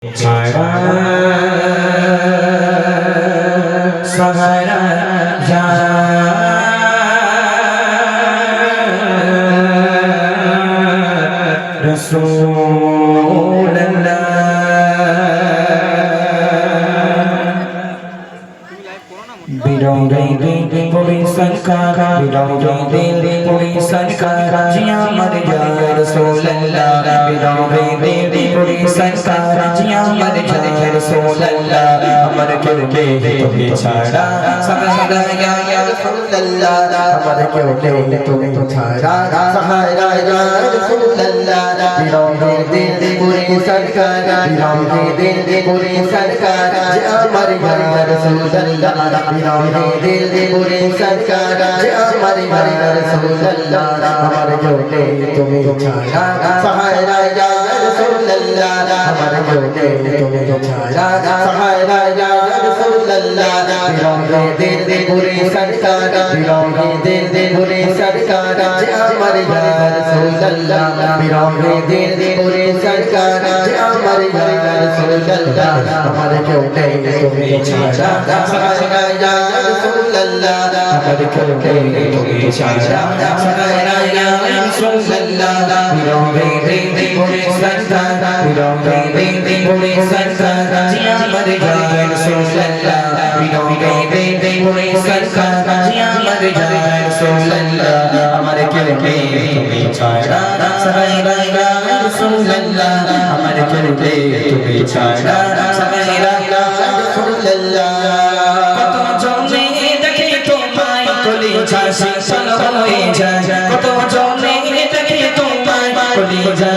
ছাড়া সহারা রাসূলুল্লাহ বিরোধী পুলিশ সরকার বিরোধী পুলিশ সরকার জিয়া মর যা রাসূলুল্লাহ বিরোধী পুলিশ সরকার জিয়া মর যা রাসূলুল্লাহ আমার কেউকে তুমি ছাড়া সহারা ইয়া রাসূলুল্লাহ আমার কেউকে তুমি ছাড়া সহারা ইয়া রাসূলুল্লাহ বিরোধী পুলিশ সরকার বিরোধী পুলিশ সরকার জিয়া মর যা রাসূলুল্লাহ বিরোধী পুলিশ সরকার জিয়া মর যা রাসূলুল্লাহ আমার কেউকে তুমি ছাড়া সহারা ইয়া রাসূলুল্লাহ আমার কেউকে তুমি ছাড়া সহারা ইয়া রাসূলুল্লাহ বিরোধী পুলিশ সরকার বিরোধী পুলিশ সরকার জিয়া মর যা রাসূলুল্লাহ বিরোধী পুলিশ সরকার জিয়া মর যা রাসূলুল্লাহ আমার কেউকে তুমি ছাড়া সহারা ইয়া রাসূলুল্লাহ আমার কেউকে তুমি ছাড়া সহারা ইয়া রাসূলুল্লাহ বিরোধী পুলিশ সরকার বিরোধী পুলিশ সরকার জিয়া মর যা রাসূলুল্লাহ বিরোধী পুলিশ সরকার জিয়া মর যা রাসূলুল্লাহ আমার কেউকে তুমি ছাড়া সহারা ইয়া রাসূলুল্লাহ আমার কেউকে তুমি ছাড়া সহারা ইয়া রাসূলুল্লাহ কত জনে দেখে তোমায় কলিজা শীতল হয়ে যায় কত জনে দেখে তোমায় কলিজা